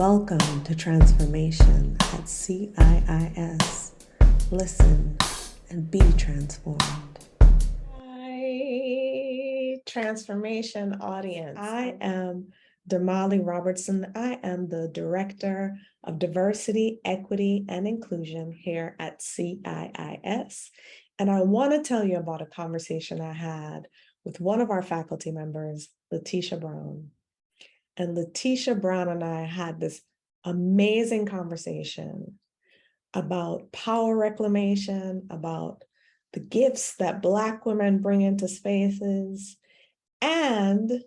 Welcome to Transformation at CIIS. Listen and be transformed. Hi, Transformation audience. I am Damali Robertson. I am the Director of Diversity, Equity, and Inclusion here at CIIS. And I want to tell you about a conversation I had with one of our faculty members, Leticia Brown. And Leticia Brown and I had this amazing conversation about power reclamation, about the gifts that Black women bring into spaces, and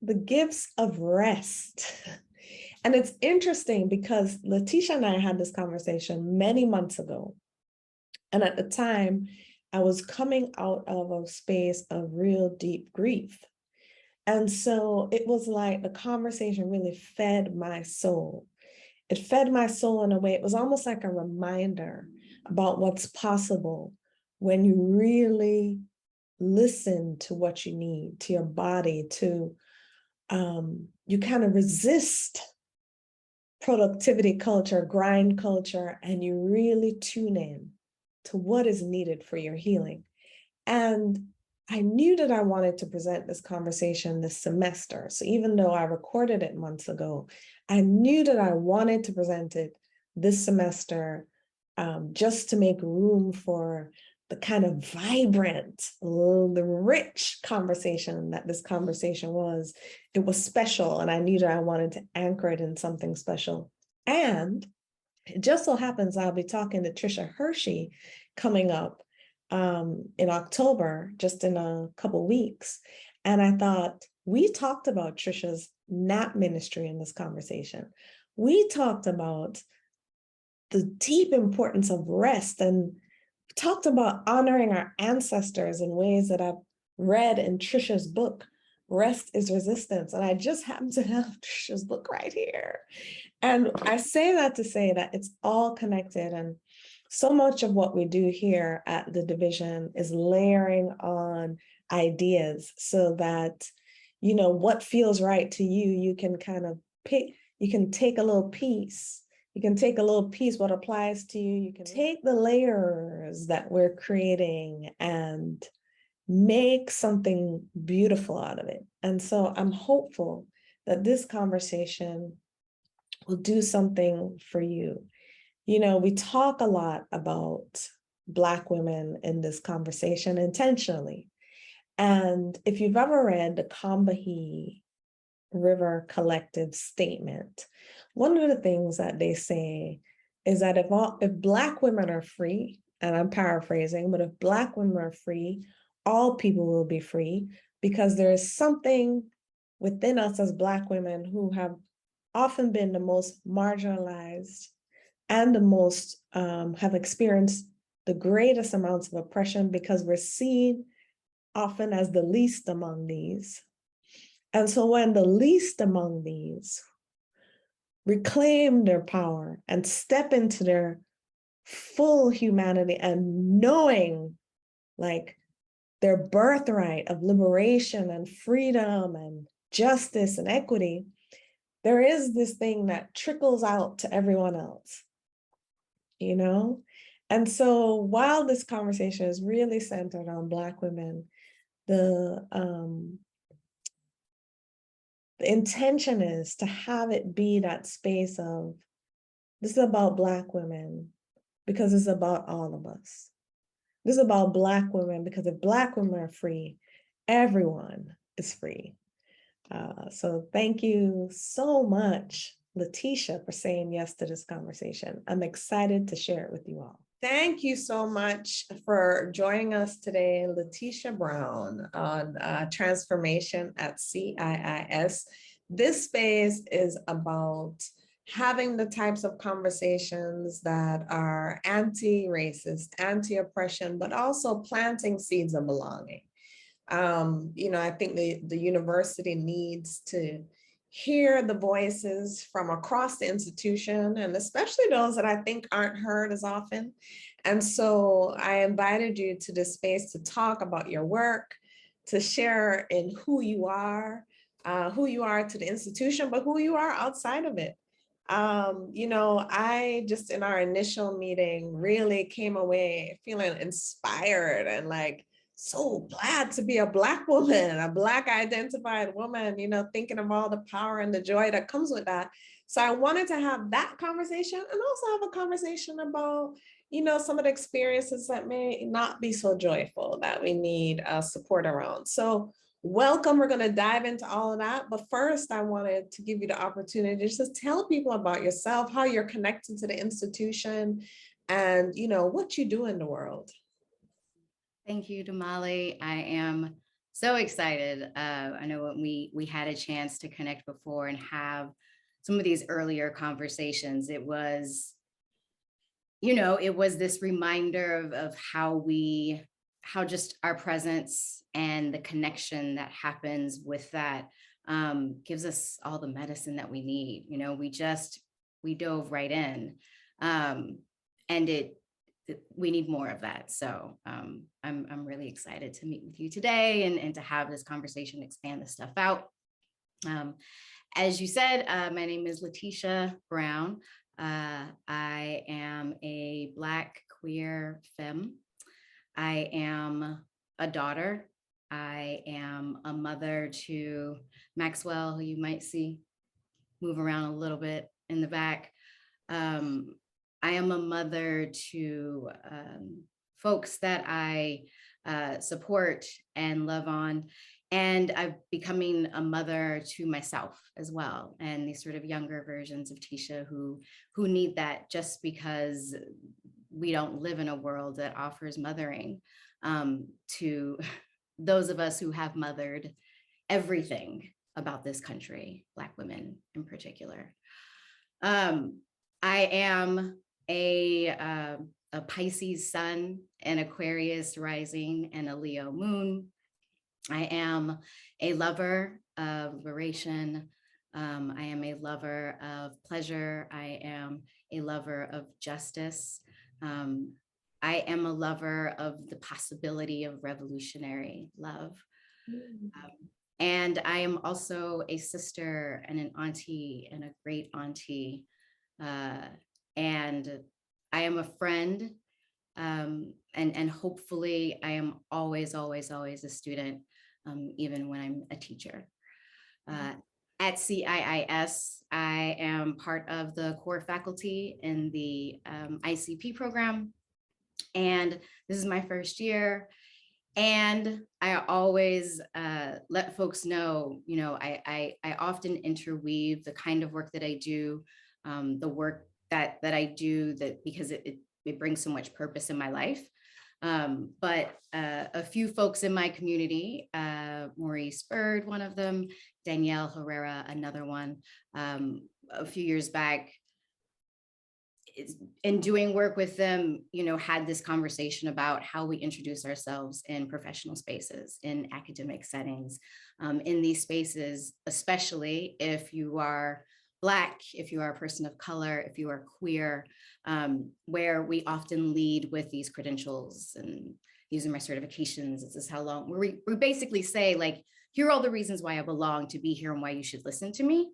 the gifts of rest. And it's interesting because Leticia and I had this conversation many months ago. And at the time, I was coming out of a space of real deep grief. And so it was like the conversation really fed my soul. It fed my soul in a way, it was almost like a reminder about what's possible when you really listen to what you need, to your body, to, you kind of resist productivity culture, grind culture, and you really tune in to what is needed for your healing. And I knew that I wanted to present this conversation this semester. So even though I recorded it months ago, I knew that I wanted to present it this semester just to make room for the kind of vibrant, the rich conversation that this conversation was. It was special, and I knew that I wanted to anchor it in something special. And it just so happens I'll be talking to Trisha Hershey coming up in October, just in a couple weeks. And I thought, we talked about Trisha's nap ministry in this conversation. We talked about the deep importance of rest and talked about honoring our ancestors in ways that I've read in Trisha's book, RestAsResistance. And I just happen to have Trisha's book right here. And I say that to say that it's all connected, and so much of what we do here at the division is layering on ideas so that, you know, what feels right to you, you can kind of pick, you can take a little piece. You can take a little piece, what applies to you. You can take the layers that we're creating and make something beautiful out of it. And so I'm hopeful that this conversation will do something for you. You know, we talk a lot about Black women in this conversation intentionally. And if you've ever read the Combahee River Collective statement, one of the things that they say is that if Black women are free, and I'm paraphrasing, but if Black women are free, all people will be free, because there is something within us as Black women who have often been the most marginalized and the most have experienced the greatest amounts of oppression, because we're seen often as the least among these. And so when the least among these reclaim their power and step into their full humanity and knowing like their birthright of liberation and freedom and justice and equity, there is this thing that trickles out to everyone else, you know? And so while this conversation is really centered on Black women, the intention is to have it be that space of, this is about Black women because it's about all of us. This is about Black women because if Black women are free, everyone is free. So thank you so much, Leticia, for saying yes to this conversation. I'm excited to share it with you all. Thank you so much for joining us today, Leticia Brown, on Transformation at CIIS. This space is about having the types of conversations that are anti-racist, anti-oppression, but also planting seeds of belonging. You know, I think the university needs to hear the voices from across the institution, and especially those that I think aren't heard as often. And so I invited you to this space to talk about your work, to share in who you are to the institution, but who you are outside of it. I just in our initial meeting really came away feeling inspired and like so glad to be a Black woman, a Black identified woman, thinking of all the power and the joy that comes with that. So I wanted to have that conversation and also have a conversation about, some of the experiences that may not be so joyful that we need support around. So welcome. We're going to dive into all of that. But first, I wanted to give you the opportunity to just tell people about yourself, how you're connected to the institution, and what you do in the world. Thank you, Damali. I am so excited. I know when we had a chance to connect before and have some of these earlier conversations, it was this reminder of how just our presence and the connection that happens with that gives us all the medicine that we need. We dove right in, and we need more of that. So I'm really excited to meet with you today and to have this conversation, expand this stuff out. As you said, my name is Leticia Brown. I am a Black queer femme. I am a daughter. I am a mother to Maxwell, who you might see move around a little bit in the back. I am a mother to folks that I support and love on. And I'm becoming a mother to myself as well. And these sort of younger versions of Tisha who need that, just because we don't live in a world that offers mothering to those of us who have mothered everything about this country, Black women in particular. I am a Pisces sun, an Aquarius rising, and a Leo moon. I am a lover of liberation. I am a lover of pleasure. I am a lover of justice. I am a lover of the possibility of revolutionary love. And I am also a sister and an auntie and a great auntie. And I am a friend. And hopefully I am always, always, always a student, even when I'm a teacher. At CIIS, I am part of the core faculty in the ICP program. And this is my first year. And I always let folks know, I often interweave the kind of work that I do, the work that I do, that because it brings so much purpose in my life. But a few folks in my community, Maurice Bird, one of them, Danielle Herrera, another one, a few years back, in doing work with them, had this conversation about how we introduce ourselves in professional spaces, in academic settings, in these spaces, especially if you are Black, if you are a person of color, if you are queer, where we often lead with these credentials and using my certifications. This is how long, we basically say, like, here are all the reasons why I belong to be here and why you should listen to me.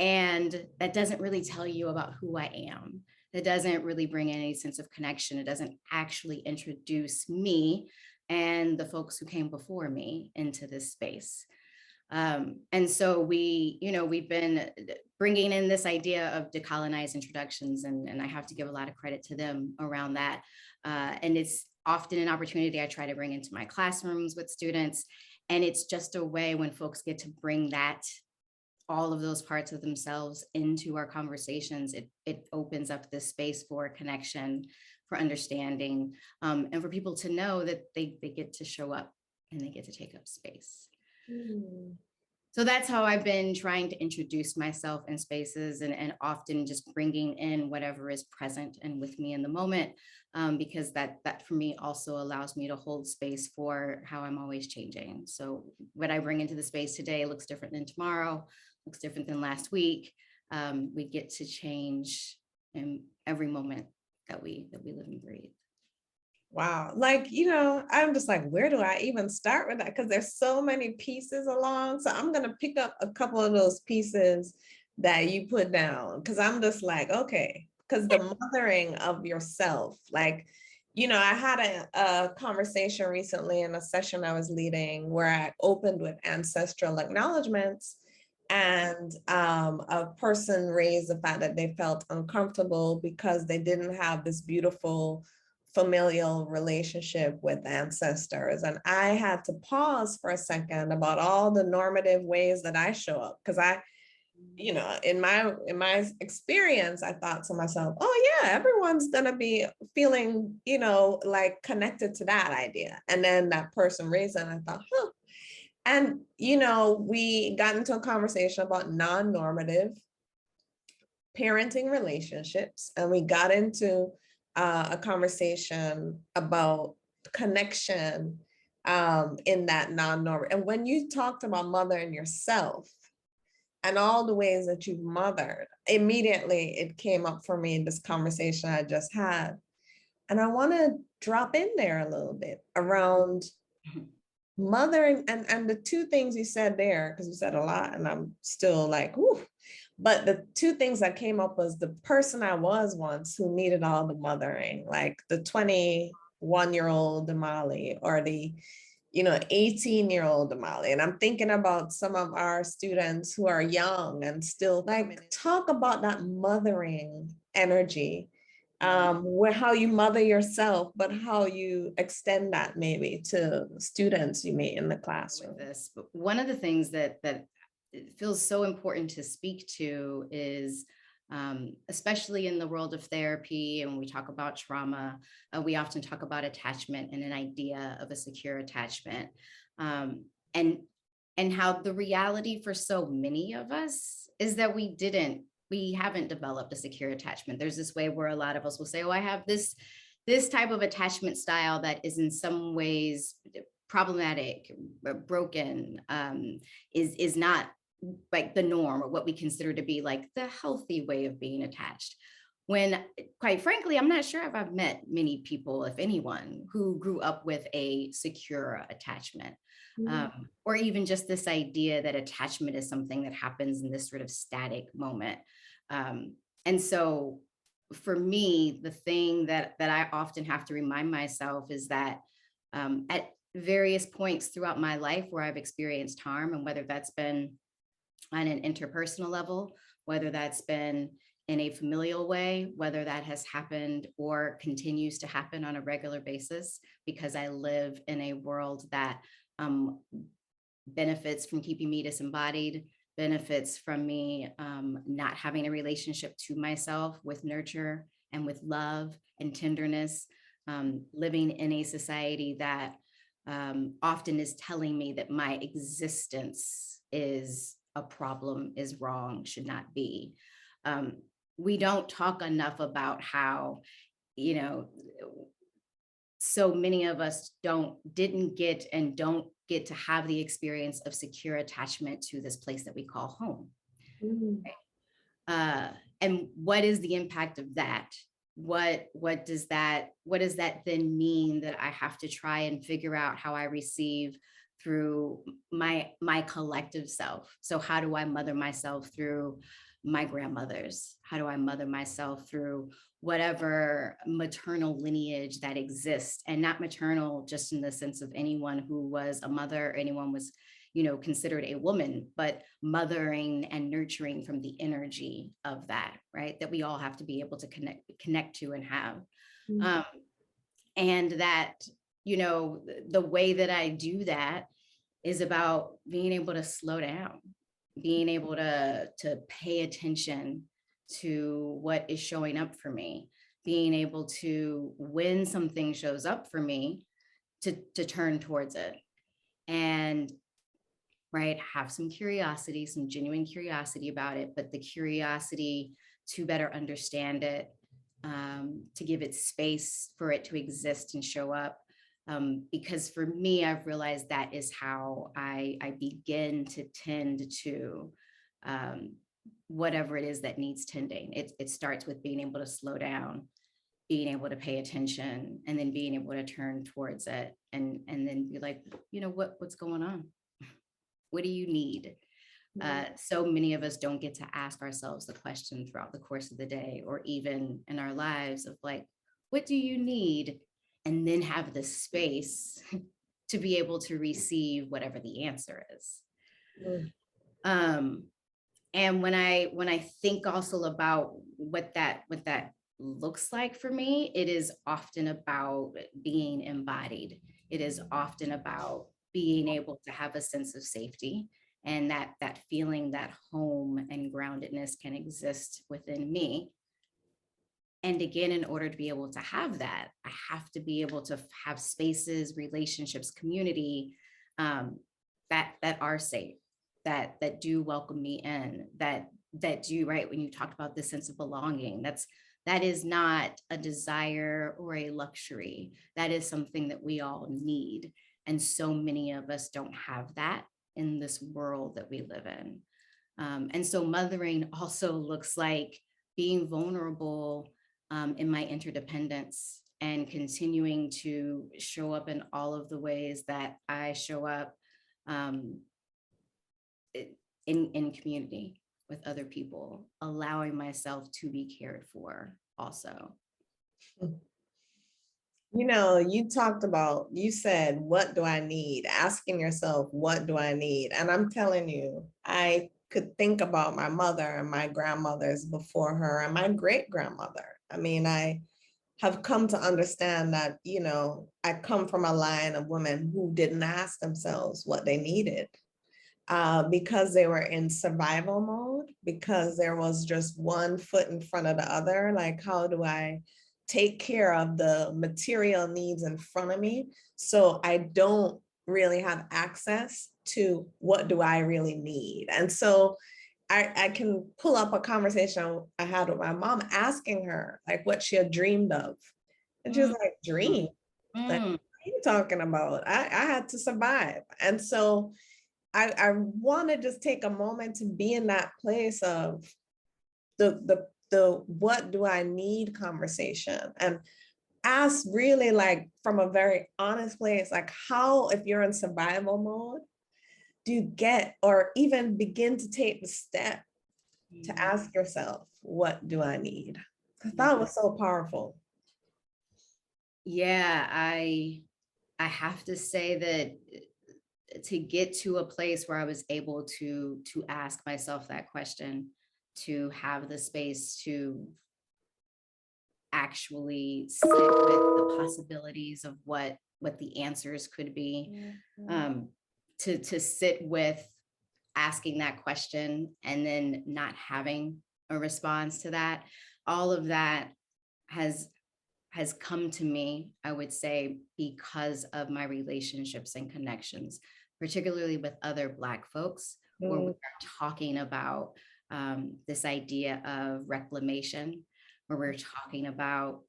And that doesn't really tell you about who I am. That doesn't really bring any sense of connection. It doesn't actually introduce me and the folks who came before me into this space. And so we've been bringing in this idea of Decolonize Introductions, and I have to give a lot of credit to them around that. And it's often an opportunity I try to bring into my classrooms with students. And it's just a way when folks get to bring all of those parts of themselves into our conversations, it opens up this space for connection, for understanding, and for people to know that they get to show up and they get to take up space. So that's how I've been trying to introduce myself in spaces, and often just bringing in whatever is present and with me in the moment, because that for me also allows me to hold space for how I'm always changing. So what I bring into the space today looks different than tomorrow, looks different than last week. We get to change in every moment that we live and breathe. Wow. Like, I'm just like, where do I even start with that? Because there's so many pieces along. So I'm going to pick up a couple of those pieces that you put down? Because I'm just like, okay, because the mothering of yourself, like, you know, I had a conversation recently in a session I was leading where I opened with ancestral acknowledgements, and a person raised the fact that they felt uncomfortable because they didn't have this beautiful familial relationship with ancestors. And I had to pause for a second about all the normative ways that I show up, because I, you know, in my experience, I thought to myself, oh yeah, everyone's gonna be feeling, you know, like connected to that idea. And then that person raised it, and I thought, huh. And, you know, we got into a conversation about non-normative parenting relationships, and we got into a conversation about connection in that non-normative. And when you talked about mothering yourself and all the ways that you've mothered, immediately it came up for me in this conversation I just had. And I want to drop in there a little bit around mothering, and the two things you said there, because you said a lot and I'm still like, ooh. But the two things that came up was the person I was once who needed all the mothering, like the 21-year-old Damali, or the, you know, 18-year-old Damali. And I'm thinking about some of our students who are young and still, like, talk about that mothering energy, where how you mother yourself, but how you extend that maybe to students you meet in the classroom. This, but one of the things that it feels so important to speak to is, especially in the world of therapy, and when we talk about trauma, we often talk about attachment and an idea of a secure attachment, and how the reality for so many of us is that we haven't developed a secure attachment. There's this way where a lot of us will say, oh, I have this type of attachment style that is in some ways problematic, broken, is not like the norm, or what we consider to be like the healthy way of being attached. When, quite frankly, I'm not sure if I've met many people, if anyone, who grew up with a secure attachment, or even just this idea that attachment is something that happens in this sort of static moment. And so for me, the thing that I often have to remind myself is that at various points throughout my life where I've experienced harm, and whether that's been on an interpersonal level, whether that's been in a familial way, whether that has happened or continues to happen on a regular basis, because I live in a world that benefits from keeping me disembodied, benefits from me not having a relationship to myself with nurture and with love and tenderness, living in a society that often is telling me that my existence is a problem, is wrong, should not be. We don't talk enough about how, you know, so many of us didn't get and don't get to have the experience of secure attachment to this place that we call home. Right? And what is the impact of that? What does that then mean that I have to try and figure out how I receive through my collective self? So how do I mother myself through my grandmothers? How do I mother myself through whatever maternal lineage that exists? And not maternal just in the sense of anyone who was a mother, or anyone was, you know, considered a woman, but mothering and nurturing from the energy of that, right? That we all have to be able to connect to and have. And that, you know, the way that I do that is about being able to slow down, being able to pay attention to what is showing up for me, being able to, when something shows up for me, to turn towards it. And right, have some curiosity, some genuine curiosity about it, but the curiosity to better understand it, to give it space for it to exist and show up. Because for me, I've realized that is how I begin to tend to whatever it is that needs tending. It starts with being able to slow down, being able to pay attention, and then being able to turn towards it, and then be like, you know, what's going on? What do you need? So many of us don't get to ask ourselves the question throughout the course of the day, or even in our lives, of like, what do you need? And then have the space to be able to receive whatever the answer is. And when I think also about what that looks like for me, it is often about being embodied. It is often about being able to have a sense of safety, and that feeling that home and groundedness can exist within me. And again, in order to be able to have that, I have to be able to have spaces, relationships, community, that are safe, that do welcome me in, that do, right, when you talked about this sense of belonging, that is not a desire or a luxury. That is something that we all need. And so many of us don't have that in this world that we live in. And so mothering also looks like being vulnerable in my interdependence, and continuing to show up in all of the ways that I show up in community with other people, allowing myself to be cared for also. You know, you said, what do I need? Asking yourself, what do I need? And I'm telling you, I could think about my mother and my grandmothers before her and my great grandmother. I mean, I have come to understand that, you know, I come from a line of women who didn't ask themselves what they needed because they were in survival mode, because there was just one foot in front of the other. Like, how do I take care of the material needs in front of me so I don't really have access to what do I really need? And so I can pull up a conversation I had with my mom, asking her like what she had dreamed of. And she was like, dream? Like, what are you talking about? I had to survive. And so I want to just take a moment to be in that place of the what do I need conversation, and ask really like from a very honest place, like how, if you're in survival mode, do you get or even begin to take the step to ask yourself, what do I need? I thought it was so powerful. Yeah, I have to say that to get to a place where I was able to ask myself that question, to have the space to actually sit with the possibilities of what the answers could be, to sit with asking that question and then not having a response to that. All of that has come to me, I would say, because of my relationships and connections, particularly with other Black folks, where we are talking about this idea of reclamation, where we're talking about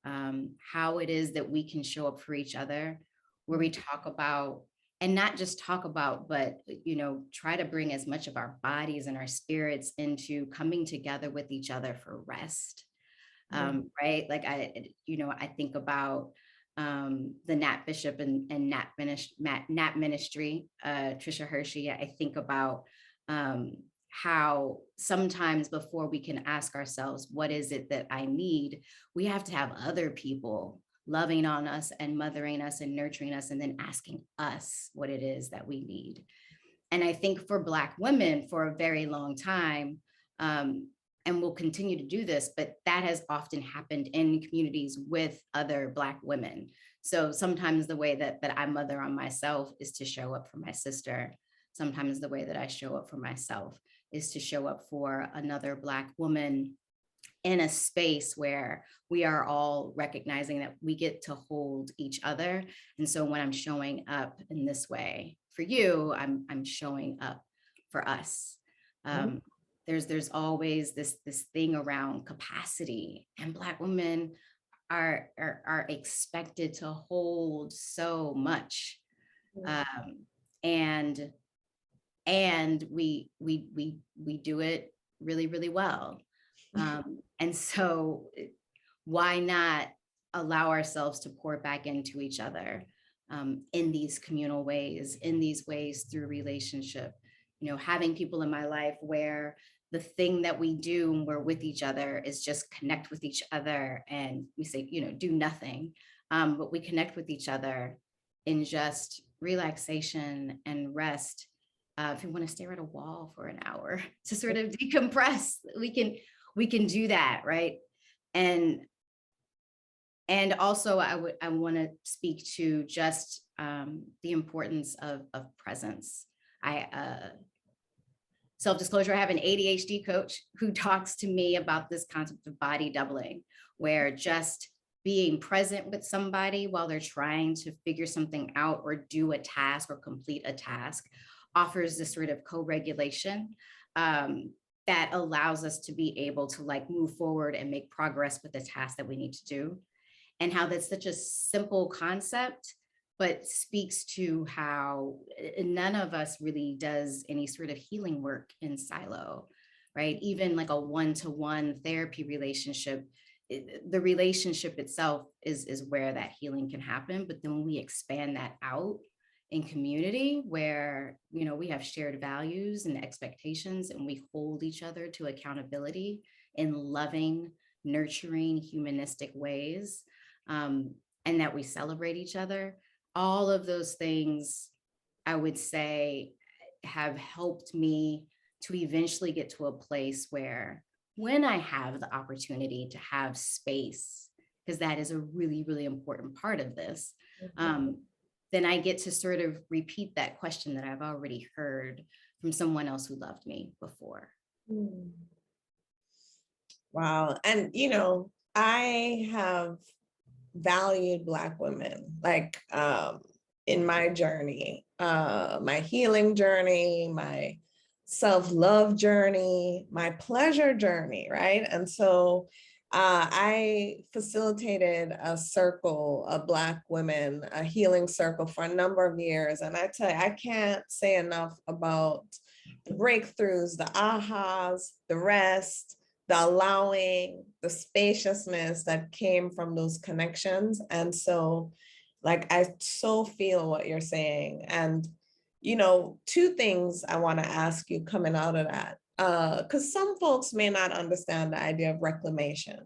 how it is that we can show up for each other, where we talk about, and not just talk about, but, you know, try to bring as much of our bodies and our spirits into coming together with each other for rest. Right? Like I think about the Nat Bishop and Nat Ministry, Trisha Hershey. I think about how sometimes before we can ask ourselves, what is it that I need? We have to have other people loving on us and mothering us and nurturing us, and then asking us what it is that we need. And I think for Black women for a very long time, and we'll continue to do this, but that has often happened in communities with other Black women. So sometimes the way that I mother on myself is to show up for my sister. Sometimes the way that I show up for myself is to show up for another Black woman in a space where we are all recognizing that we get to hold each other. And so when I'm showing up in this way for you, I'm showing up for us. There's always this thing around capacity, and Black women are expected to hold so much, and we do it really, really well. And so why not allow ourselves to pour back into each other in these communal ways, in these ways through relationship, having people in my life where the thing that we do when we're with each other is just connect with each other, and we say, do nothing, but we connect with each other in just relaxation and rest. If you want to stare at a wall for an hour to sort of decompress, we can do that, right? And also I want to speak to just the importance of presence. Self-disclosure, I have an ADHD coach who talks to me about this concept of body doubling, where just being present with somebody while they're trying to figure something out or do a task or complete a task offers this sort of co-regulation that allows us to be able to move forward and make progress with the task that we need to do. And how that's such a simple concept, but speaks to how none of us really does any sort of healing work in silo, right? Even like a one-to-one therapy relationship, the relationship itself is where that healing can happen. But then when we expand that out in community, where we have shared values and expectations, and we hold each other to accountability in loving, nurturing, humanistic ways, and that we celebrate each other, all of those things, I would say, have helped me to eventually get to a place where when I have the opportunity to have space, because that is a really, really important part of this, then I get to sort of repeat that question that I've already heard from someone else who loved me before. Wow. And, I have valued Black women, in my journey, my healing journey, my self-love journey, my pleasure journey, right? And so I facilitated a circle of Black women, a healing circle for a number of years. And I tell you, I can't say enough about the breakthroughs, the ahas, the rest, the allowing, the spaciousness that came from those connections. And so I so feel what you're saying. And, two things I want to ask you coming out of that, because some folks may not understand the idea of reclamation.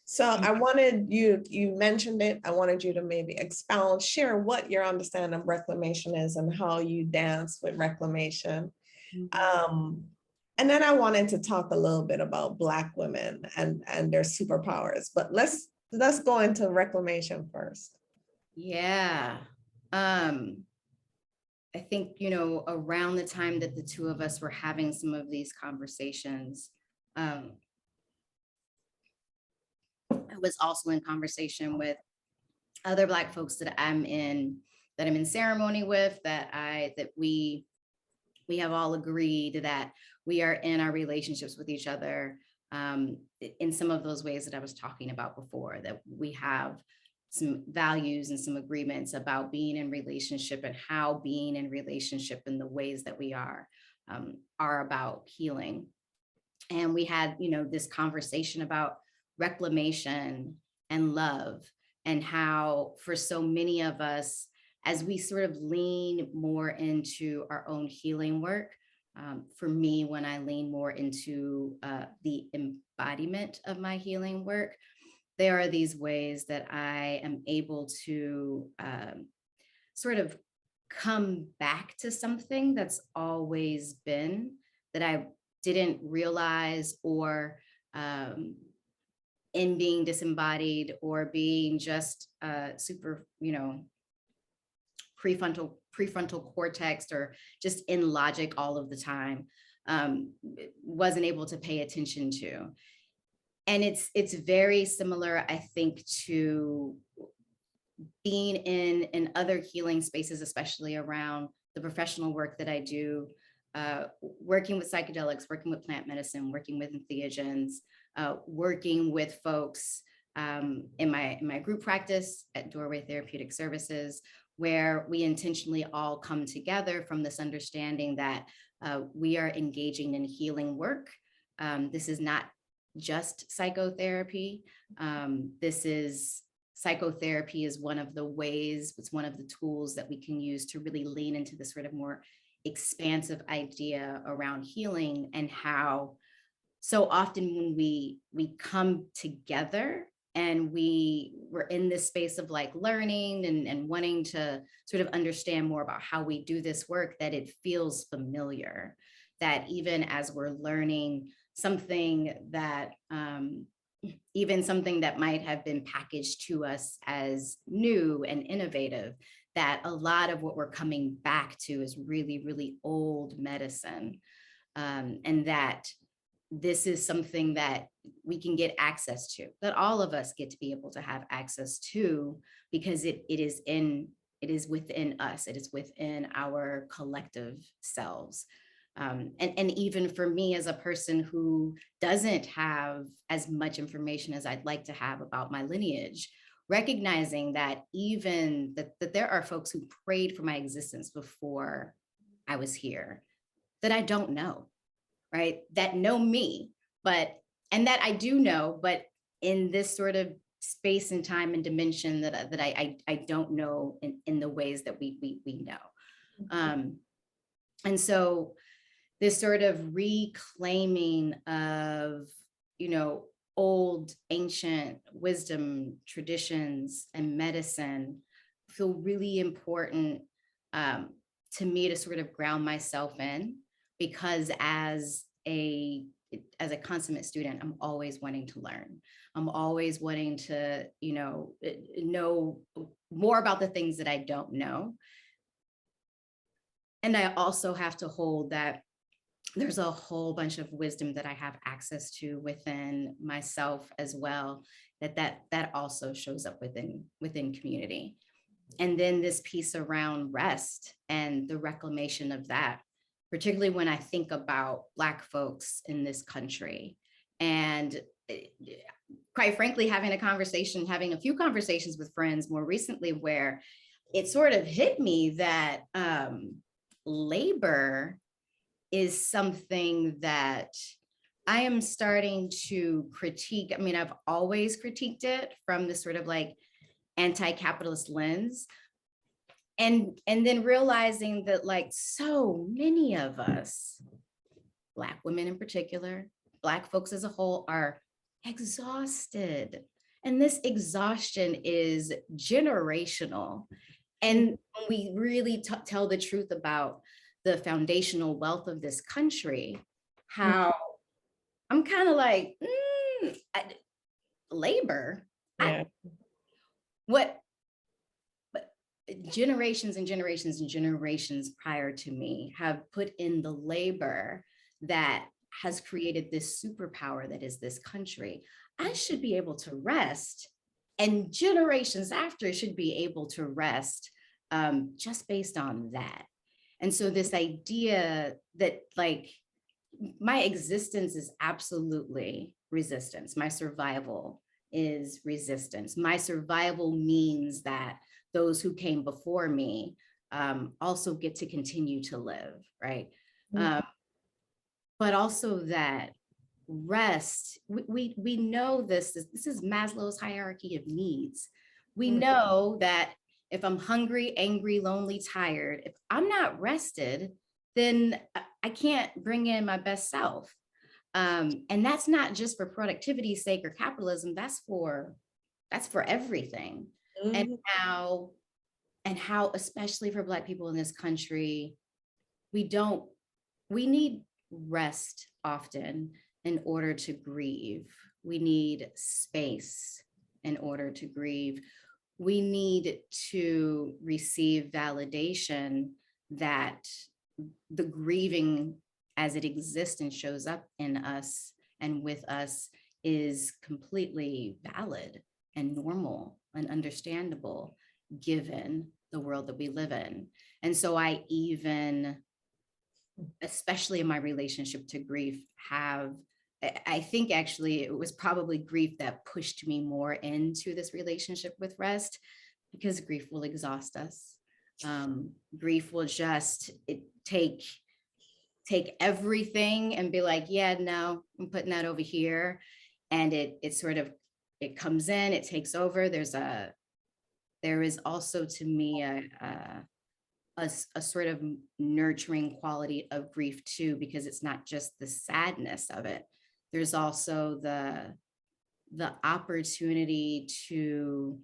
So I wanted you mentioned it, I wanted you to maybe expound, share what your understanding of reclamation is and how you dance with reclamation. And then I wanted to talk a little bit about Black women and their superpowers, but let's go into reclamation first. Yeah. I think, around the time that the two of us were having some of these conversations, I was also in conversation with other Black folks that I'm in ceremony with, that we have all agreed that we are in our relationships with each other in some of those ways that I was talking about before, that we have some values and some agreements about being in relationship and how being in relationship in the ways that we are about healing. And we had, this conversation about reclamation and love, and how for so many of us, as we sort of lean more into our own healing work, for me, when I lean more into the embodiment of my healing work, there are these ways that I am able to sort of come back to something that's always been, that I didn't realize, or in being disembodied or being just super, prefrontal cortex, or just in logic all of the time, wasn't able to pay attention to. And it's very similar, I think, to being in other healing spaces, especially around the professional work that I do, working with psychedelics, working with plant medicine, working with entheogens, working with folks in my group practice at Doorway Therapeutic Services, where we intentionally all come together from this understanding that we are engaging in healing work. This is not just psychotherapy. Psychotherapy is one of the ways, it's one of the tools that we can use to really lean into this sort of more expansive idea around healing, and how so often when we come together and we're in this space of like learning and wanting to sort of understand more about how we do this work, that it feels familiar, that even as we're learning something that even something that might have been packaged to us as new and innovative, that a lot of what we're coming back to is really, really old medicine. And that this is something that we can get access to, that all of us get to be able to have access to, because it is within us, it is within our collective selves. And even for me as a person who doesn't have as much information as I'd like to have about my lineage, recognizing that even that there are folks who prayed for my existence before I was here that I don't know, right? That know me, and that I do know, but in this sort of space and time and dimension that I don't know in the ways that we know. And so this sort of reclaiming of, old ancient wisdom, traditions, and medicine feel really important to me to sort of ground myself in, because as a consummate student, I'm always wanting to learn. I'm always wanting to, know more about the things that I don't know. And I also have to hold that there's a whole bunch of wisdom that I have access to within myself as well, that also shows up within community. And then this piece around rest and the reclamation of that, particularly when I think about Black folks in this country. And quite frankly, having a few conversations with friends more recently, where it sort of hit me that labor is something that I am starting to critique. I mean, I've always critiqued it from this sort of like anti-capitalist lens. And then realizing that like so many of us, Black women in particular, Black folks as a whole, are exhausted. And this exhaustion is generational. And when we really tell the truth about the foundational wealth of this country, how I'm kind of like, labor. Yeah. But generations and generations and generations prior to me have put in the labor that has created this superpower that is this country. I should be able to rest, and generations after should be able to rest, just based on that. And so this idea that like my existence is absolutely resistance. My survival is resistance. My survival means that those who came before me also get to continue to live, right? But also that rest, we know this is Maslow's hierarchy of needs. We know that if I'm hungry, angry, lonely, tired, if I'm not rested, then I can't bring in my best self. And that's not just for productivity's sake or capitalism, that's for everything. And how, especially for Black people in this country, we need rest often in order to grieve. We need space in order to grieve. We need to receive validation that the grieving as it exists and shows up in us and with us is completely valid and normal and understandable given the world that we live in. And so I even, especially in my relationship to grief, I think actually it was probably grief that pushed me more into this relationship with rest, because grief will exhaust us. Grief will just take everything and be like, yeah, no, I'm putting that over here. And it comes in, it takes over. There is also to me a sort of nurturing quality of grief too, because it's not just the sadness of it. There's also the opportunity to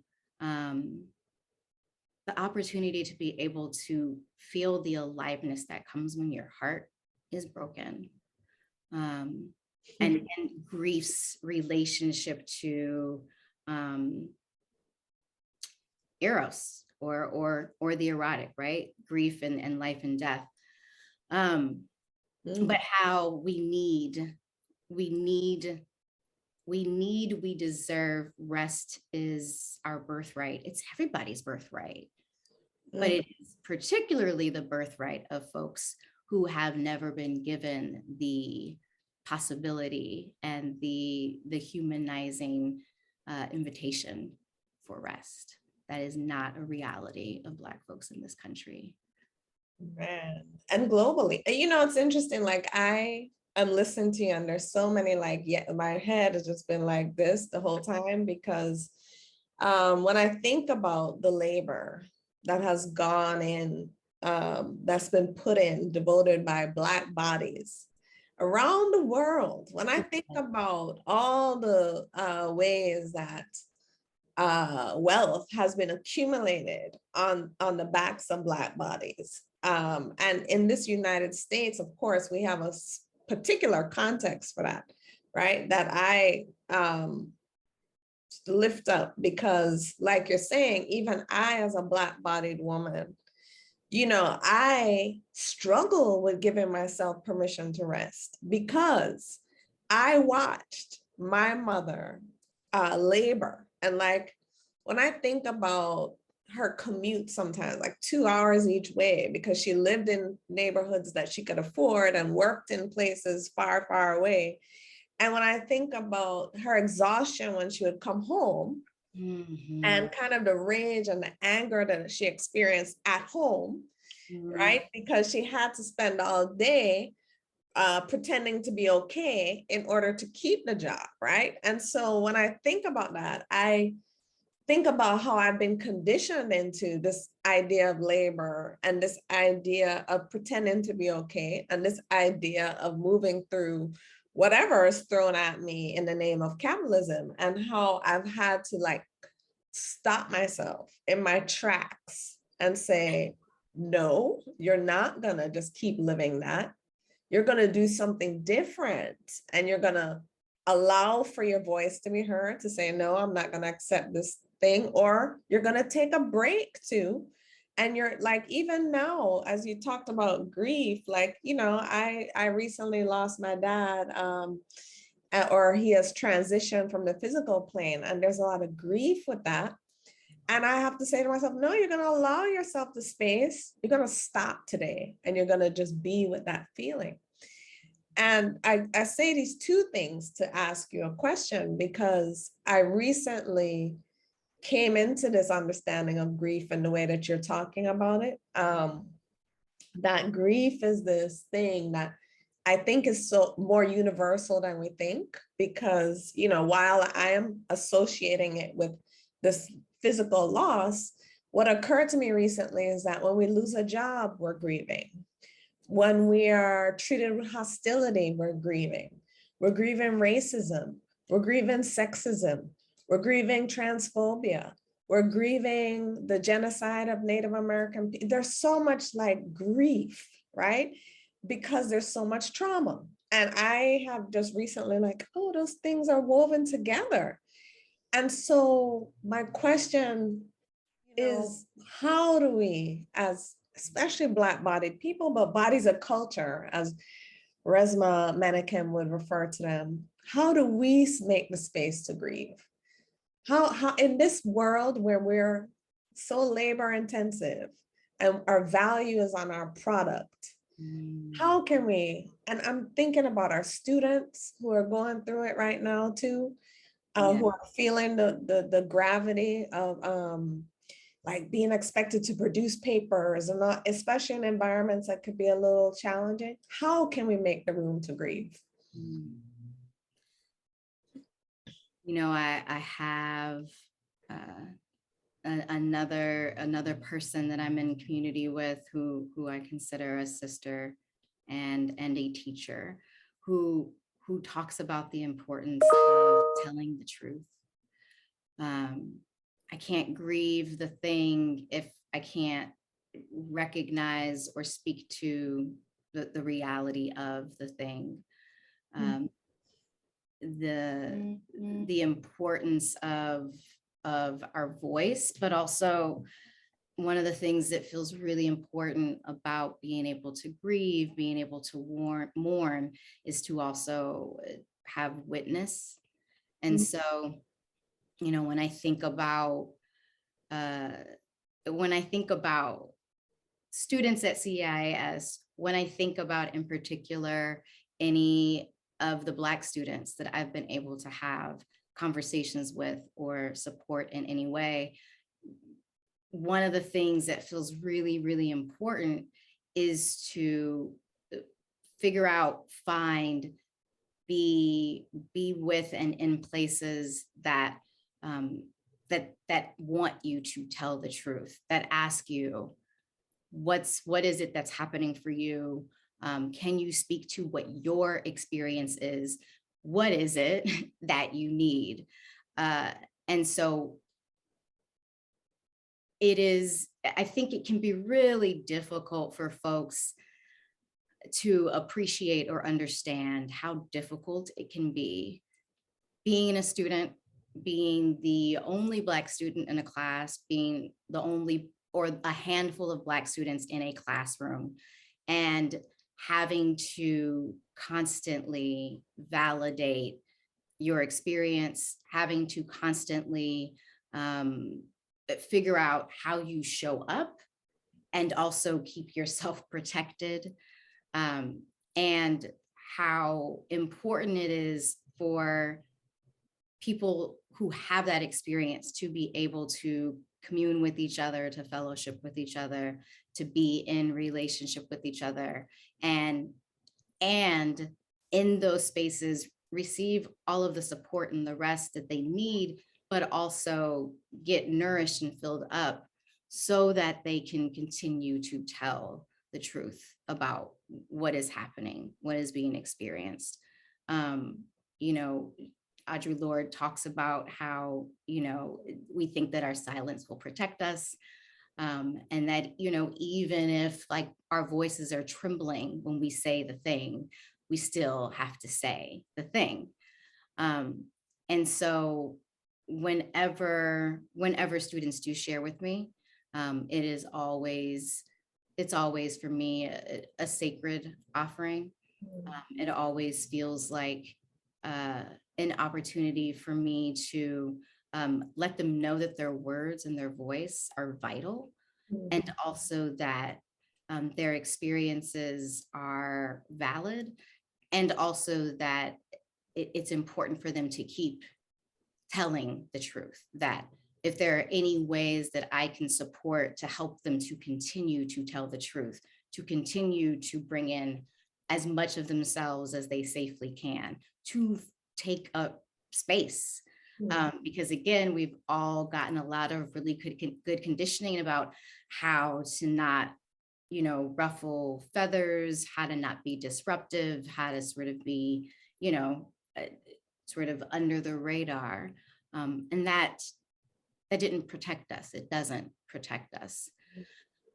be able to feel the aliveness that comes when your heart is broken. And grief's relationship to eros or the erotic, right? Grief and life and death. But how we deserve, rest is our birthright. It's everybody's birthright, but it is particularly the birthright of folks who have never been given the possibility and the humanizing invitation for rest. That is not a reality of Black folks in this country. Man, and globally, you know, it's interesting. Like I'm listening to you, and there's so many my head has just been like this the whole time, because when I think about the labor that has gone in, that's been put in, devoted by Black bodies around the world, when I think about all the ways that wealth has been accumulated on the backs of Black bodies. And in this United States, of course, we have a particular context for that, right? That I lift up, because like you're saying, even I, as a Black-bodied woman, you know, I struggle with giving myself permission to rest, because I watched my mother labor. And like, when I think about her commute sometimes, like 2 hours each way, because she lived in neighborhoods that she could afford and worked in places far, far away. And when I think about her exhaustion when she would come home, and kind of the rage and the anger that she experienced at home, right? Because she had to spend all day pretending to be okay in order to keep the job, right? And so when I think about that, I think about how I've been conditioned into this idea of labor, and this idea of pretending to be okay, and this idea of moving through whatever is thrown at me in the name of capitalism, and how I've had to like stop myself in my tracks and say, no, you're not gonna just keep living that. You're gonna do something different, and you're gonna allow for your voice to be heard, to say, no, I'm not gonna accept this thing, or you're gonna take a break too. And you're like, even now, as you talked about grief, like, you know, I recently lost my dad, or he has transitioned from the physical plane, and there's a lot of grief with that. And I have to say to myself, no, you're going to allow yourself the space. You're going to stop today, and you're going to just be with that feeling. And I say these two things to ask you a question, because I recently came into this understanding of grief and the way that you're talking about it. That grief is this thing that I think is so more universal than we think, because, you know, while I am associating it with this physical loss, what occurred to me recently is that when we lose a job, we're grieving. When we are treated with hostility, we're grieving. We're grieving racism. We're grieving sexism. We're grieving transphobia. We're grieving the genocide of Native American people. There's so much like grief, right? Because there's so much trauma. And I have just recently like, oh, those things are woven together. And so my question is, how do we, as especially Black-bodied people, but bodies of culture, as Resmaa Menakem would refer to them, how do we make the space to grieve? How in this world where we're so labor intensive and our value is on our product, how can we, and I'm thinking about our students who are going through it right now too, who are feeling the gravity of like being expected to produce papers, and not, especially in environments that could be a little challenging. How can we make the room to grieve? You know, I have another person that I'm in community with who I consider a sister and a teacher who talks about the importance of telling the truth. I can't grieve the thing if I can't recognize or speak to the reality of the thing. The importance of our voice, but also one of the things that feels really important about being able to grieve, being able to mourn, is to also have witness. And so, you know, when I think about students at CIIS, when I think about in particular any of the Black students that I've been able to have conversations with or support in any way, one of the things that feels really, really important is to figure out, find, be with and in places that that want you to tell the truth, that ask you, what is it that's happening for you? Can you speak to what your experience is? What is it that you need? And so I think it can be really difficult for folks to appreciate or understand how difficult it can be being a student, being the only Black student in a class, being the only or a handful of Black students in a classroom, and having to constantly validate your experience, having to constantly figure out how you show up and also keep yourself protected, and how important it is for people who have that experience to be able to commune with each other, to fellowship with each other, to be in relationship with each other, and in those spaces receive all of the support and the rest that they need, but also get nourished and filled up so that they can continue to tell the truth about what is happening, what is being experienced. You know, Audre Lorde talks about how, you know, we think that our silence will protect us. And that, you know, even if like our voices are trembling when we say the thing, we still have to say the thing. And so whenever students do share with me, it's always for me a sacred offering. It always feels like an opportunity for me to let them know that their words and their voice are vital, and also that their experiences are valid, and also that it's important for them to keep telling the truth, that if there are any ways that I can support to help them to continue to tell the truth, to continue to bring in as much of themselves as they safely can, to take up space. Because again, we've all gotten a lot of really good conditioning about how to not, you know, ruffle feathers, how to not be disruptive, how to sort of be, you know, sort of under the radar. And that didn't protect us. It doesn't protect us.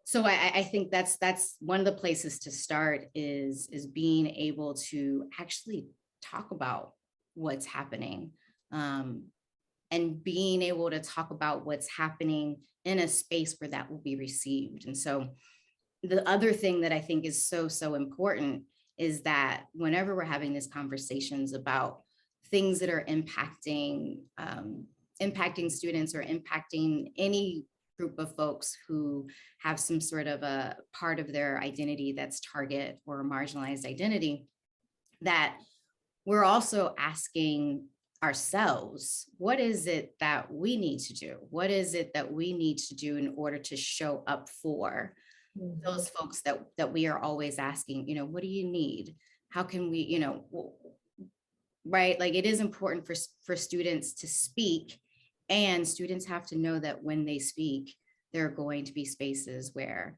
So I think that's one of the places to start is being able to actually talk about what's happening, and being able to talk about what's happening in a space where that will be received. And so the other thing that I think is so important is that whenever we're having these conversations about things that are impacting students or impacting any group of folks who have some sort of a part of their identity that's target or marginalized identity, that we're also asking ourselves, what is it that we need to do? What is it that we need to do in order to show up for those folks that we are always asking, you know, what do you need? How can we, you know, right? Like it is important for students to speak And students have to know that when they speak, there are going to be spaces where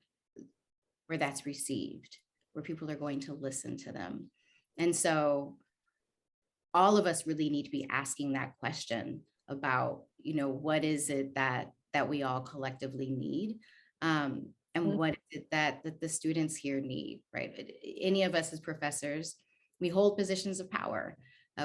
that's received, where people are going to listen to them. And so all of us really need to be asking that question about, what is it that we all collectively need? And what is it that the students here need, right? Any of us as professors, we hold positions of power.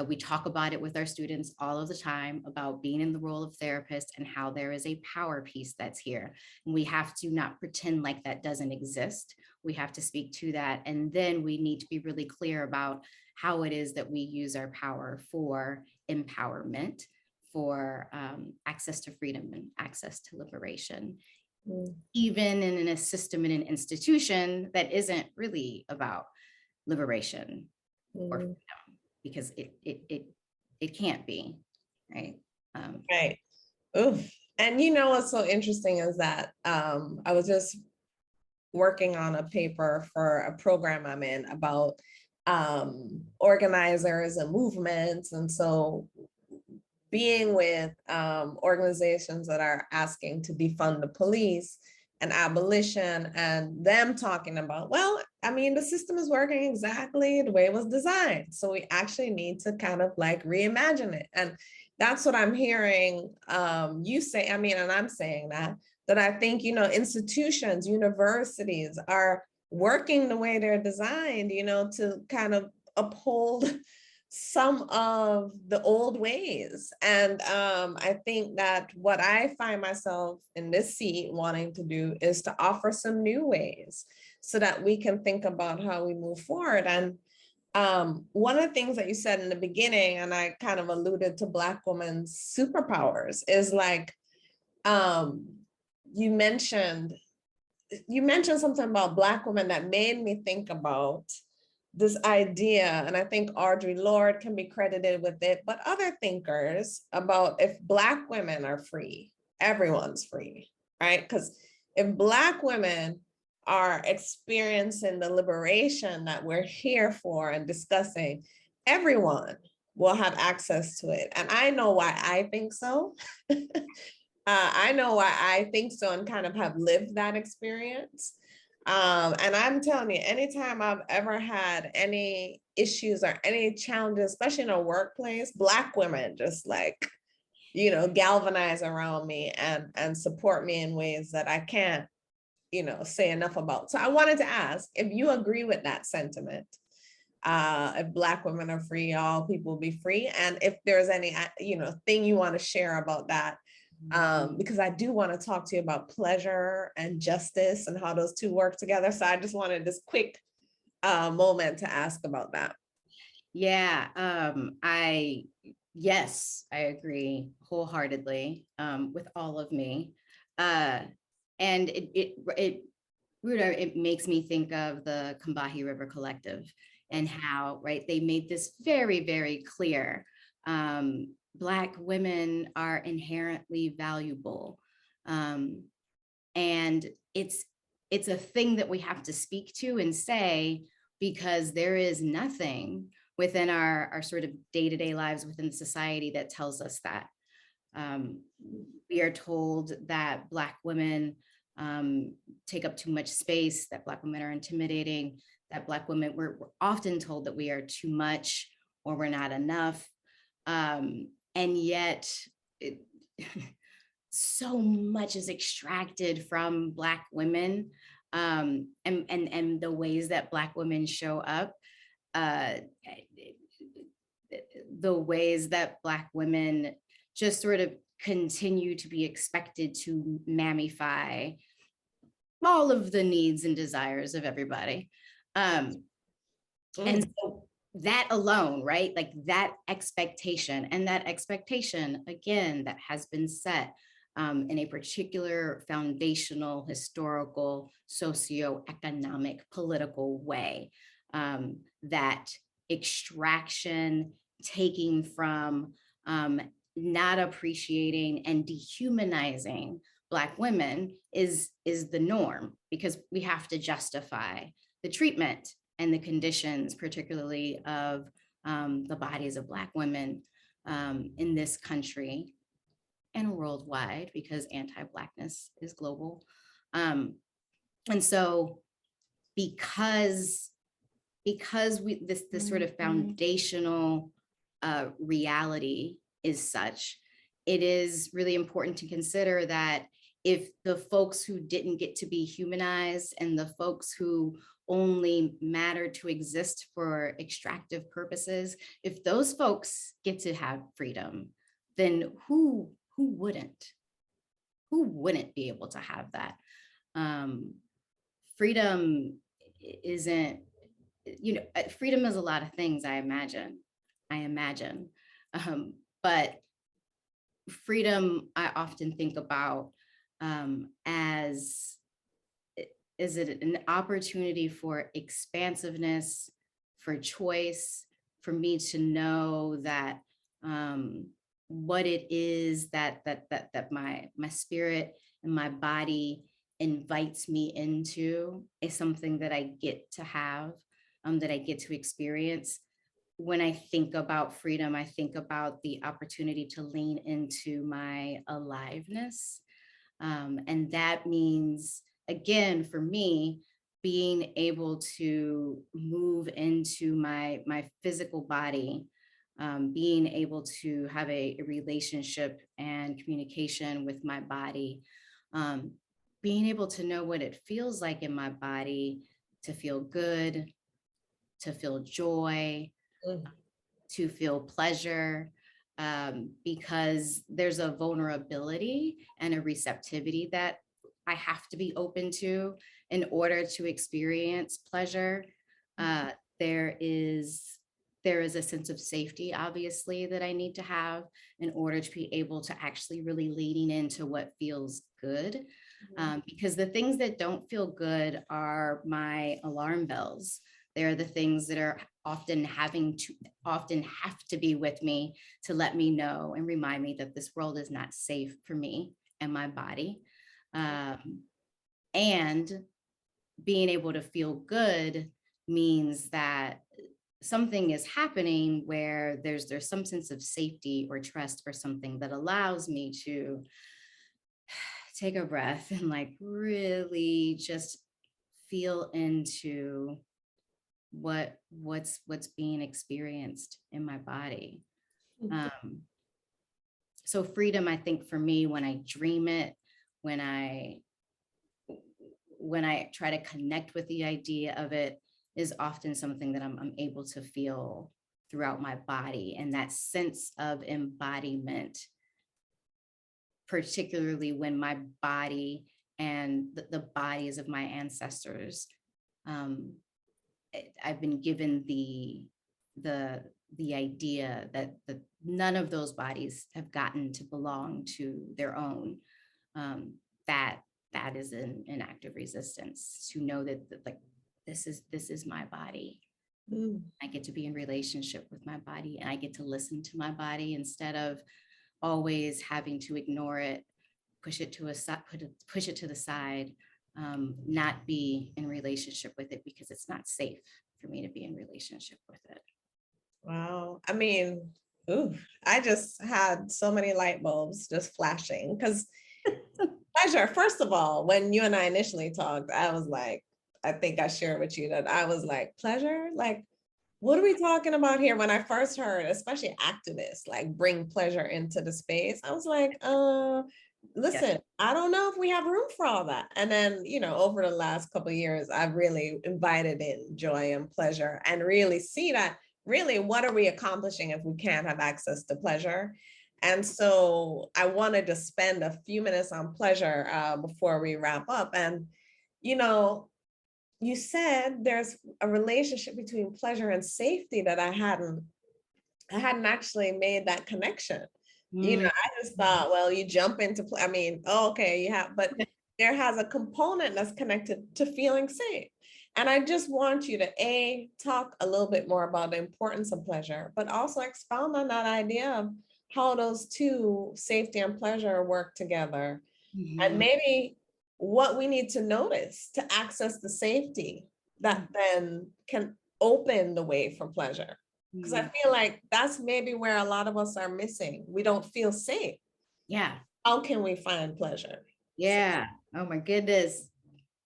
We talk about it with our students all of the time about being in the role of therapist and how there is a power piece that's here. And we have to not pretend like that doesn't exist. We have to speak to that. And then we need to be really clear about how it is that we use our power for empowerment, for access to freedom and access to liberation. Even in a system, in an institution that isn't really about liberation or freedom, because it can't be, right? Right. Oof. And what's so interesting is that I was just working on a paper for a program I'm in about organizers and movements. And so being with organizations that are asking to defund the police and abolition, and them talking about, well, I mean, the system is working exactly the way it was designed. So we actually need to kind of like reimagine it. And that's what I'm hearing you say, and I'm saying that I think, institutions, universities are working the way they're designed, to kind of uphold some of the old ways. And I think that what I find myself in this seat wanting to do is to offer some new ways so that we can think about how we move forward. And one of the things that you said in the beginning, and I kind of alluded to Black women's superpowers, is like, you mentioned something about Black women that made me think about this idea, and I think Audre Lorde can be credited with it, but other thinkers, about if Black women are free, everyone's free, right? Because if Black women are experiencing the liberation that we're here for and discussing, everyone will have access to it. And I know why I think so. I know why I think so and kind of have lived that experience. And I'm telling you, anytime I've ever had any issues or any challenges, especially in a workplace, Black women just like, galvanize around me and support me in ways that I can't, say enough about. So I wanted to ask if you agree with that sentiment. If Black women are free, all people will be free. And if there's any, thing you want to share about that. Because I do want to talk to you about pleasure and justice and how those two work together. So I just wanted this quick moment to ask about that. Yeah, yes, I agree wholeheartedly with all of me. And it makes me think of the Combahee River Collective and how, right, they made this very, very clear. Black women are inherently valuable. And it's a thing that we have to speak to and say, because there is nothing within our sort of day-to-day lives within society that tells us that. We are told that Black women take up too much space, that Black women are intimidating, that Black women, we're often told that we are too much or we're not enough. And yet so much is extracted from Black women and the ways that Black women show up, the ways that Black women just sort of continue to be expected to mammify all of the needs and desires of everybody. And so that alone, right? Like that expectation, and that expectation, again, that has been set in a particular foundational, historical, socioeconomic, political way, that extraction, taking from, not appreciating and dehumanizing Black women is the norm, because we have to justify the treatment and the conditions, particularly of the bodies of Black women in this country. and worldwide, because anti-Blackness is global. And so because this sort of foundational reality is such, it is really important to consider that if the folks who didn't get to be humanized and the folks who only matter to exist for extractive purposes, if those folks get to have freedom, then who wouldn't? Who wouldn't be able to have that? Freedom isn't, freedom is a lot of things, I imagine. But freedom, I often think about as, is it an opportunity for expansiveness, for choice, for me to know that what it is that my spirit and my body invites me into is something that I get to have, that I get to experience. When I think about freedom, I think about the opportunity to lean into my aliveness. And that means, again, for me, being able to move into my physical body, being able to have a relationship and communication with my body, being able to know what it feels like in my body, to feel good, to feel joy, to feel pleasure, because there's a vulnerability and a receptivity that I have to be open to in order to experience pleasure. There is a sense of safety, obviously, that I need to have in order to be able to actually really leaning into what feels good. Because the things that don't feel good are my alarm bells. They're the things that are often have to be with me to let me know and remind me that this world is not safe for me and my body. And being able to feel good means that something is happening where there's some sense of safety or trust or something that allows me to take a breath and like really just feel into what's being experienced in my body. So freedom, I think for me, when I dream it, when I try to connect with the idea of it, is often something that I'm able to feel throughout my body. And that sense of embodiment, particularly when my body and the bodies of my ancestors, I've been given the idea that none of those bodies have gotten to belong to their own. That is an act of resistance, to know that like this is my body. I get to be in relationship with my body, and I get to listen to my body instead of always having to ignore it, push it to the side, not be in relationship with it because it's not safe for me to be in relationship with it. Wow. I mean, I just had so many light bulbs just flashing, because pleasure, first of all, when you and I initially talked, I was like, I think I shared with you that I was like, pleasure? Like, what are we talking about here? When I first heard, especially activists, like bring pleasure into the space, I was like, listen, yeah. I don't know if we have room for all that. And then, over the last couple of years, I've really invited in joy and pleasure and really see that really, what are we accomplishing if we can't have access to pleasure? And so I wanted to spend a few minutes on pleasure before we wrap up. And, you said there's a relationship between pleasure and safety that I hadn't actually made that connection. I just thought, well, you jump into, okay, you have, but there has a component that's connected to feeling safe. And I just want you to talk a little bit more about the importance of pleasure, but also expound on that idea of how those two, safety and pleasure, work together. And maybe what we need to notice to access the safety that then can open the way for pleasure. Because I feel like that's maybe where a lot of us are missing. We don't feel safe. Yeah. How can we find pleasure? Yeah. Oh my goodness.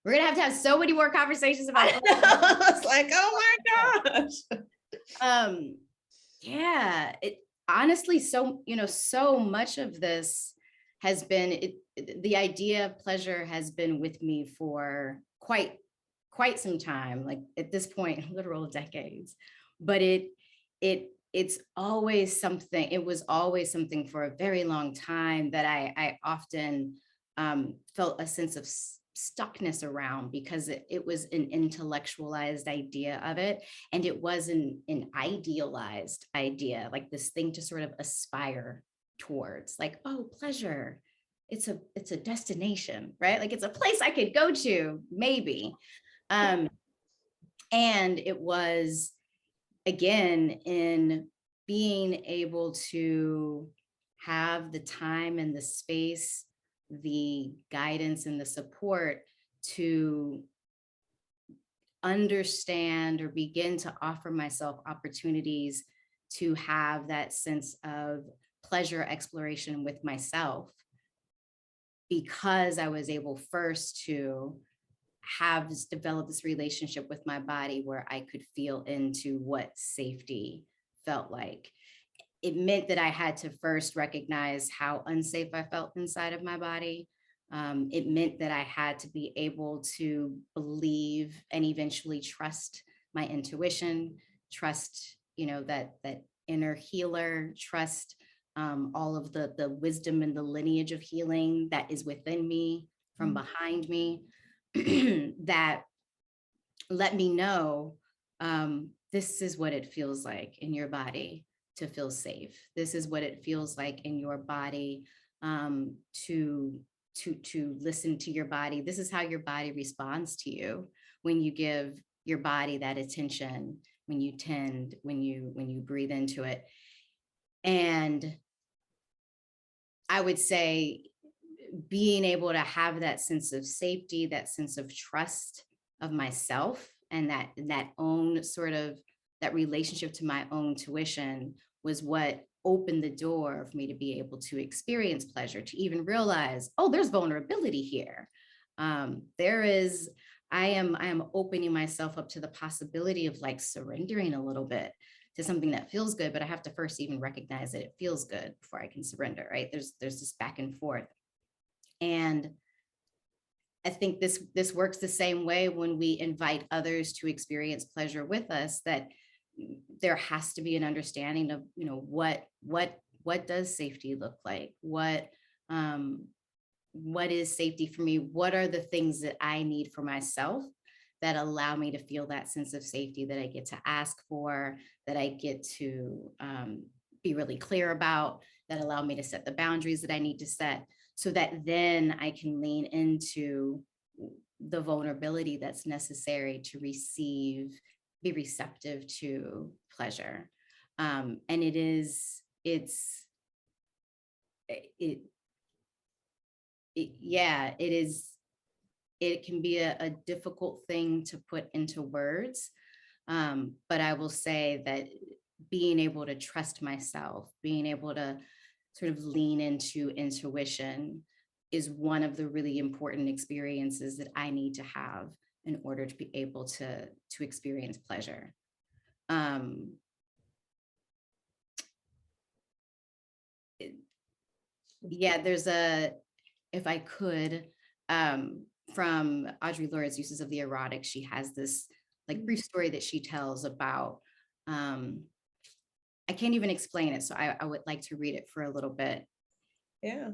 We're gonna have so many more conversations about it. It's like, oh my gosh. Yeah, it honestly, so much of this has been the idea of pleasure has been with me for quite some time, like at this point, literal decades. But it's always something, it was always something for a very long time that I often felt a sense of stuckness around, because it was an intellectualized idea of it, and it wasn't an idealized idea, like this thing to sort of aspire towards, like, oh, pleasure, it's a destination, right? Like it's a place I could go to, maybe. And it was, again, in being able to have the time and the space, the guidance and the support to understand or begin to offer myself opportunities to have that sense of pleasure exploration with myself, because I was able first to develop this relationship with my body where I could feel into what safety felt like. It meant that I had to first recognize how unsafe I felt inside of my body. It meant that I had to be able to believe and eventually trust my intuition, trust, that inner healer, trust all of the wisdom and the lineage of healing that is within me, from behind me, that let me know, this is what it feels like in your body to feel safe. This is what it feels like in your body, to listen to your body. This is how your body responds to you when you give your body that attention, when you tend, when you breathe into it. And I would say being able to have that sense of safety, that sense of trust of myself, and that own sort of that relationship to my own tuition was what opened the door for me to be able to experience pleasure, to even realize, oh, there's vulnerability here. I am opening myself up to the possibility of like surrendering a little bit to something that feels good, but I have to first even recognize that it feels good before I can surrender, right? There's this back and forth. And I think this works the same way when we invite others to experience pleasure with us, that there has to be an understanding of, what does safety look like? What is safety for me? What are the things that I need for myself that allow me to feel that sense of safety that I get to ask for, that I get to be really clear about, that allow me to set the boundaries that I need to set, so that then I can lean into the vulnerability that's necessary to be receptive to pleasure. And it can be a difficult thing to put into words. But I will say that being able to trust myself, being able to sort of lean into intuition is one of the really important experiences that I need to have in order to be able to experience pleasure. There's if I could, from Audre Lorde's Uses of the Erotic, she has this like brief story that she tells about, I can't even explain it, so I would like to read it for a little bit. Yeah.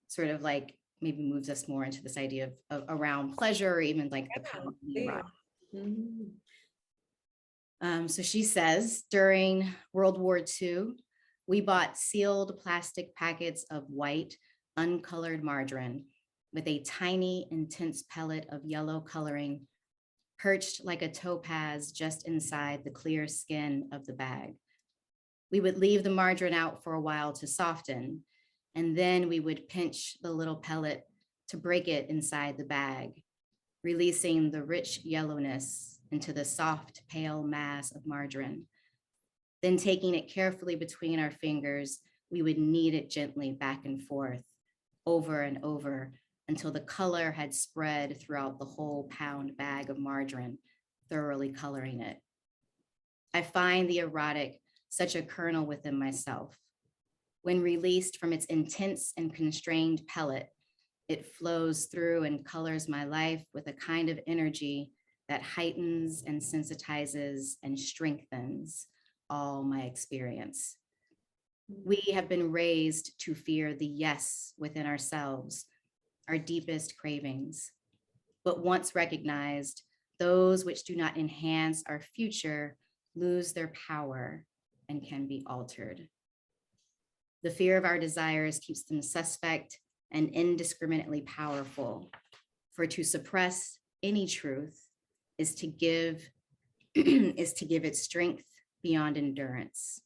Sort of like maybe moves us more into this idea of around pleasure, or even like the power of the erotic. So she says, during World War II, we bought sealed plastic packets of white, uncolored margarine with a tiny, intense pellet of yellow coloring perched like a topaz just inside the clear skin of the bag. We would leave the margarine out for a while to soften, and then we would pinch the little pellet to break it inside the bag, releasing the rich yellowness into the soft, pale mass of margarine. Then taking it carefully between our fingers, we would knead it gently back and forth, over and over, until the color had spread throughout the whole pound bag of margarine, thoroughly coloring it. I find the erotic such a kernel within myself. When released from its intense and constrained pellet, it flows through and colors my life with a kind of energy that heightens and sensitizes and strengthens all my experience. We have been raised to fear the yes within ourselves, our deepest cravings. But once recognized, those which do not enhance our future lose their power and can be altered. The fear of our desires keeps them suspect and indiscriminately powerful. For to suppress any truth is to give it strength beyond endurance.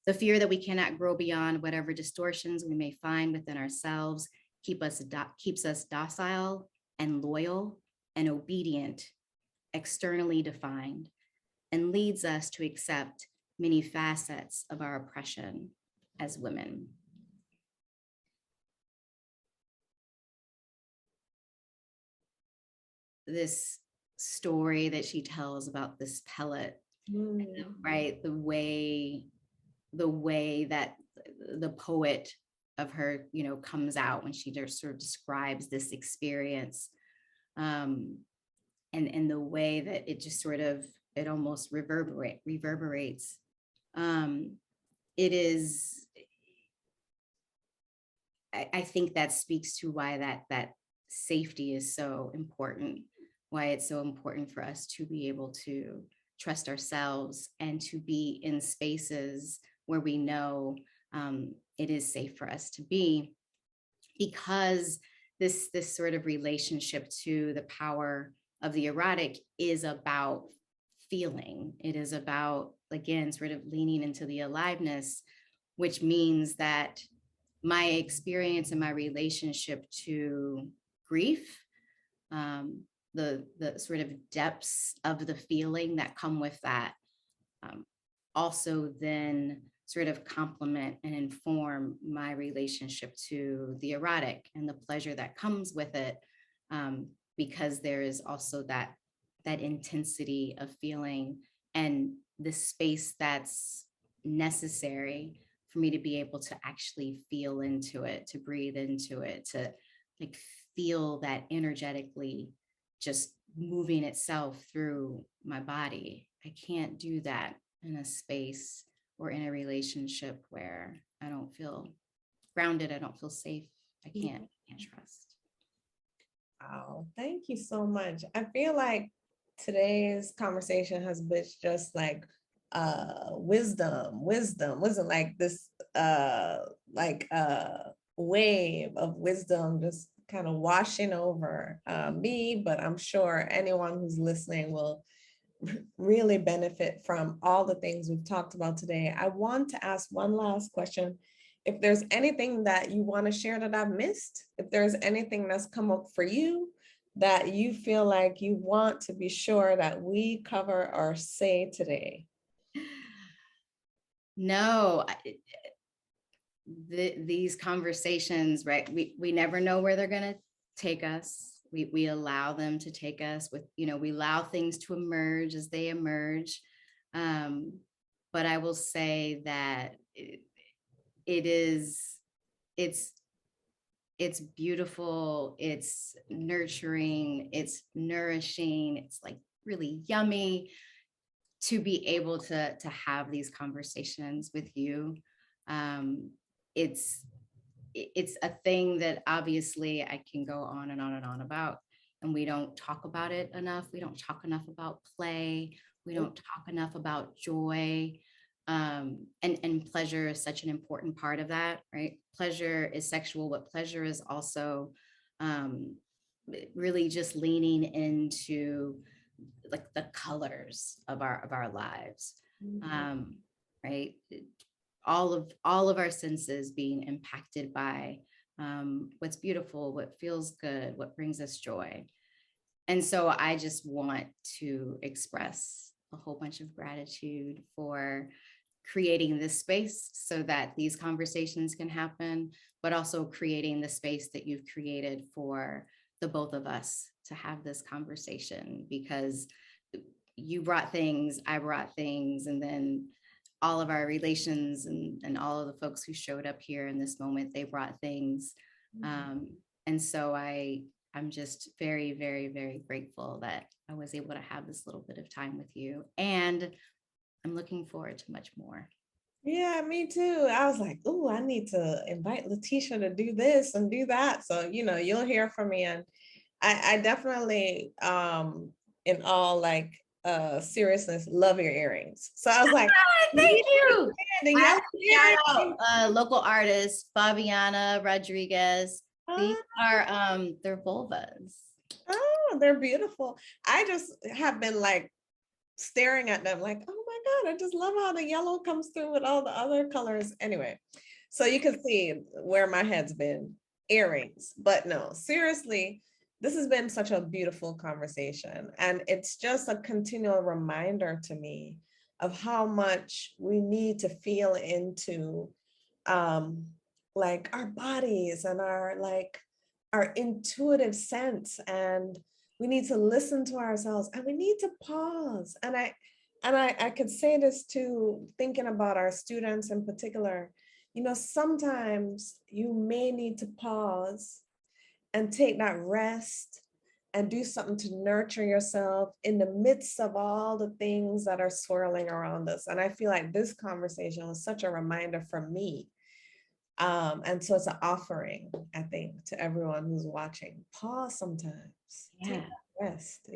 The fear that we cannot grow beyond whatever distortions we may find within ourselves keeps us docile and loyal and obedient, externally defined, and leads us to accept many facets of our oppression as women. This story that she tells about this pellet, right? The way that the poet of her, comes out when she just sort of describes this experience, and the way that it just sort of, it almost reverberates. It is, I think that speaks to why that safety is so important, why it's so important for us to be able to trust ourselves and to be in spaces where we know it is safe for us to be, because this sort of relationship to the power of the erotic is about feeling. It is about, again, sort of leaning into the aliveness, which means that my experience and my relationship to grief, the sort of depths of the feeling that come with that, also then sort of complement and inform my relationship to the erotic and the pleasure that comes with it, because there is also that intensity of feeling and the space that's necessary for me to be able to actually feel into it, to breathe into it, to like feel that energetically just moving itself through my body. I can't do that in a space or in a relationship where I don't feel grounded, I don't feel safe, I can't trust. Wow, thank you so much. I feel like today's conversation has been just like wisdom, like this wave of wisdom just kind of washing over me, but I'm sure anyone who's listening will really benefit from all the things we've talked about today. I want to ask one last question. If there's anything that you want to share that I've missed, if there's anything that's come up for you that you feel like you want to be sure that we cover or say today. No, these conversations, right? We never know where they're going to take us. We allow them to take us with, we allow things to emerge as they emerge. But I will say that it's beautiful, it's nurturing, it's nourishing, it's like really yummy to be able to have these conversations with you. It's a thing that obviously I can go on and on and on about, and we don't talk about it enough. We don't talk enough about play. We don't talk enough about joy. And pleasure is such an important part of that, right? Pleasure is sexual, but pleasure is also really just leaning into like the colors of our lives, right? All of our senses being impacted by what's beautiful, what feels good, what brings us joy. And so I just want to express a whole bunch of gratitude for creating this space so that these conversations can happen, but also creating the space that you've created for the both of us to have this conversation, because you brought things, I brought things, and then all of our relations and all of the folks who showed up here in this moment, they brought things. And so I'm just very, very, very grateful that I was able to have this little bit of time with you. And I'm looking forward to much more. Yeah, me too. I was like, oh, I need to invite Leticia to do this and do that. So, you'll hear from me. And I definitely, in all like seriousness, love your earrings. So I was like, thank you. I Shout out local artist Fabiana Rodriguez. These are they're vulvas. Oh, they're beautiful. I just have been like staring at them like, oh my God, I just love how the yellow comes through with all the other colors. Anyway, so you can see where my head's been, earrings. But no, seriously, this has been such a beautiful conversation. And it's just a continual reminder to me of how much we need to feel into like our bodies and our intuitive sense, and we need to listen to ourselves, and we need to pause. And I could say this too, thinking about our students in particular, sometimes you may need to pause and take that rest and do something to nurture yourself in the midst of all the things that are swirling around us. And I feel like this conversation was such a reminder for me. And so it's an offering, I think, to everyone who's watching. Pause sometimes. Yeah. Take a rest,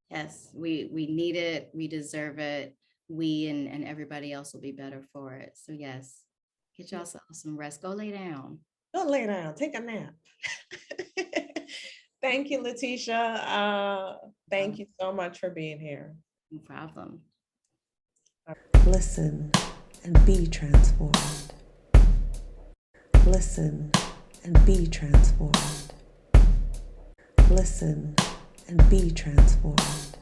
Yes, we need it. We deserve it. We and everybody else will be better for it. So yes, get yourself some rest. Go lay down. Go lay down. Take a nap. Thank you, Leticia. Thank you so much for being here. No problem. Listen and be transformed. Listen and be transformed. Listen and be transformed.